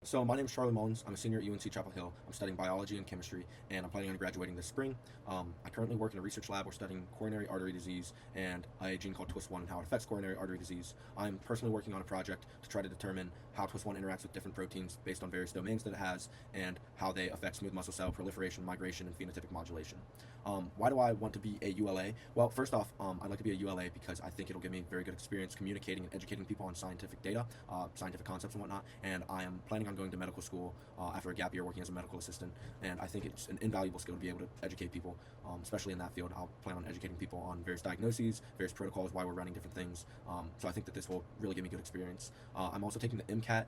So my name is Charlie Mullins. I'm a senior at UNC Chapel Hill. I'm studying biology and chemistry, and I'm planning on graduating this spring. I currently work in a research lab. We're studying coronary artery disease and a gene called TWIS1 and how it affects coronary artery disease. I'm personally working on a project to try to determine how TWIS1 interacts with different proteins based on various domains that it has and how they affect smooth muscle cell proliferation, migration, and phenotypic modulation. Why do I want to be a ULA? Well, first off, I'd like to be a ULA because I think it'll give me very good experience communicating and educating people on scientific data, scientific concepts and whatnot, and I am planning on going to medical school after a gap year working as a medical assistant, and I think it's an invaluable skill to be able to educate people, especially in that field. I'll plan on educating people on various diagnoses, various protocols, why we're running different things, so I think that this will really give me good experience. I'm also taking the MCAT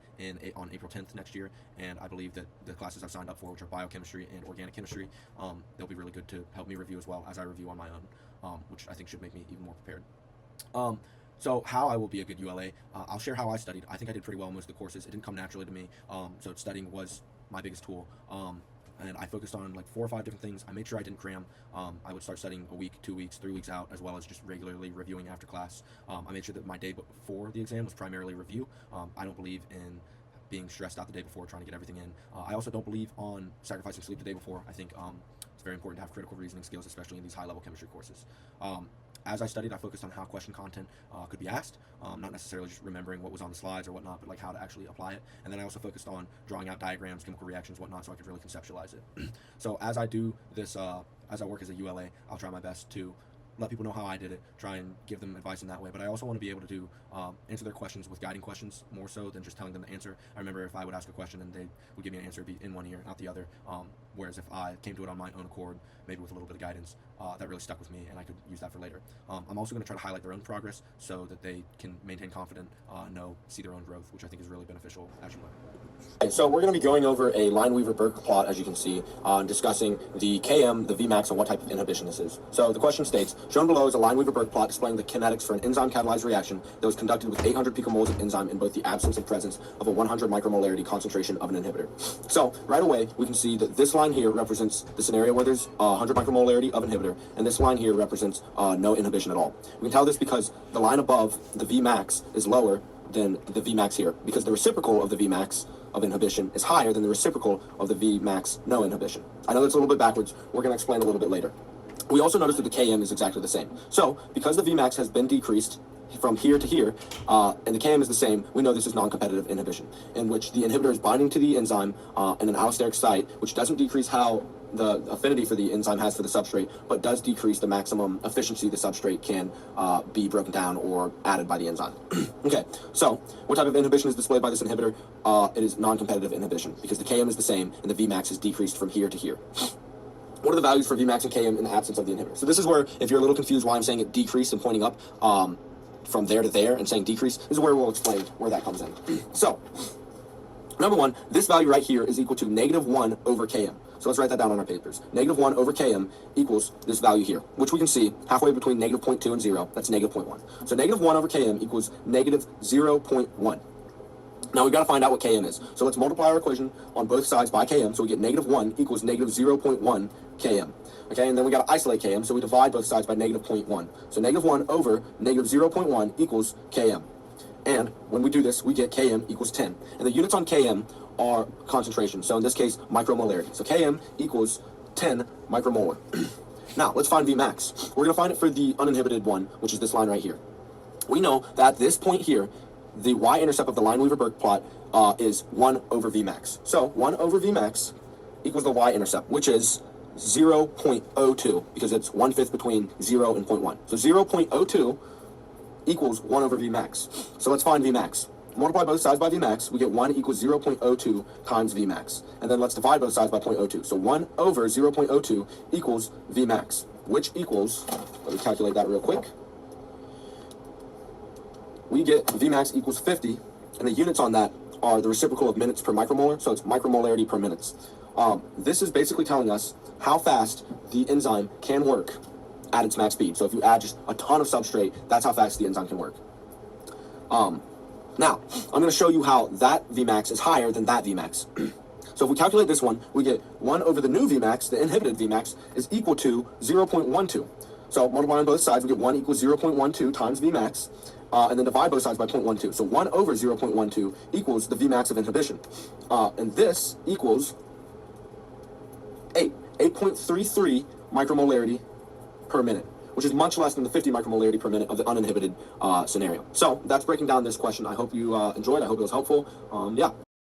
on April 10th next year, and I believe that the classes I've signed up for, which are biochemistry and organic chemistry, they'll be really good to help me review as well as I review on my own, which I think should make me even more prepared. So how I will be a good ULA, I'll share how I studied. I think I did pretty well in most of the courses. It didn't come naturally to me, so studying was my biggest tool. And I focused on like 4 or 5 different things. I made sure I didn't cram. I would start studying a week, 2 weeks, 3 weeks out, as well as just regularly reviewing after class. I made sure that my day before the exam was primarily review. I don't believe in being stressed out the day before, trying to get everything in. I also don't believe on sacrificing sleep the day before. I think it's very important to have critical reasoning skills, especially in these high-level chemistry courses. As I studied, I focused on how question content could be asked, not necessarily just remembering what was on the slides or whatnot, but like how to actually apply it. And then I also focused on drawing out diagrams, chemical reactions, whatnot, so I could really conceptualize it. So as I do this, as I work as a ULA, I'll try my best to let people know how I did it, try and give them advice in that way. But I also want to be able to do answer their questions with guiding questions more so than just telling them the answer. I remember if I would ask a question and they would give me an answer, it'd be in one ear, not the other. Whereas if I came to it on my own accord, maybe with a little bit of guidance, that really stuck with me and I could use that for later. I'm also going to try to highlight their own progress so that they can maintain confidence, see their own growth, which I think is really beneficial as you learn. Okay, so we're going to be going over a Lineweaver-Burke plot, as you can see, discussing the KM, the Vmax, and what type of inhibition this is. So the question states, shown below is a Lineweaver-Burke plot displaying the kinetics for an enzyme-catalyzed reaction that was conducted with 800 picomoles of enzyme in both the absence and presence of a 100 micromolarity concentration of an inhibitor. So right away, we can see that this line here represents the scenario where there's 100 micromolarity of inhibitor, and this line here represents no inhibition at all. We can tell this because the line above, the Vmax, is lower than the Vmax here, because the reciprocal of the Vmax of inhibition is higher than the reciprocal of the Vmax no inhibition. I know that's a little bit backwards. We're going to explain a little bit later. We also notice that the Km is exactly the same. So because the Vmax has been decreased from here to here, and the Km is the same, we know this is non-competitive inhibition, in which the inhibitor is binding to the enzyme in an allosteric site, which doesn't decrease how the affinity for the enzyme has for the substrate, but does decrease the maximum efficiency the substrate can be broken down or added by the enzyme. Okay, so what type of inhibition is displayed by this inhibitor? It is non-competitive inhibition, because the Km is the same and the Vmax is decreased from here to here. What are the values for Vmax and Km in the absence of the inhibitor? So this is where, if you're a little confused why I'm saying it decreased and pointing up from there to there and saying decrease, this is where we'll explain where that comes in. So, number one, this value right here is equal to -1 over Km. So let's write that down on our papers. -1 over Km equals this value here, which we can see halfway between -0.2 and 0. That's -0.1. So -1 over Km equals -0.1. Now we've got to find out what Km is. So let's multiply our equation on both sides by Km. So we get -1 equals -0.1 Km. Okay, and then we got to isolate Km. So we divide both sides by -0.1. So -1 over -0.1 equals Km. And when we do this, we get Km equals 10. And the units on Km are concentration. So in this case, micromolarity. So Km equals 10 micromolar. Now, let's find Vmax. We're going to find it for the uninhibited one, which is this line right here. We know that at this point here, the y-intercept of the Lineweaver-Burke plot is 1 over Vmax. So 1 over Vmax equals the y-intercept, which is 0.02, because it's 1/5 between 0 and 0.1. So 0.02 equals 1 over Vmax. So let's find Vmax. Multiply both sides by Vmax, we get 1 equals 0.02 times Vmax. And then let's divide both sides by 0.02. So 1 over 0.02 equals Vmax, which equals, let me calculate that real quick. We get Vmax equals 50, and the units on that are the reciprocal of minutes per micromolar, so it's micromolarity per minutes. This is basically telling us how fast the enzyme can work at its max speed. So if you add just a ton of substrate, that's how fast the enzyme can work. Now, I'm going to show you how that Vmax is higher than that Vmax. So if we calculate this one, we get 1 over the new Vmax, the inhibited Vmax, is equal to 0.12. So multiply on both sides, we get 1 equals 0.12 times Vmax, and then divide both sides by 0.12. So 1 over 0.12 equals the Vmax of inhibition. And this equals 8.33 micromolarity per minute, which is much less than the 50 micromolarity per minute of the uninhibited scenario. So that's breaking down this question. I hope you enjoyed. I hope it was helpful. Yeah.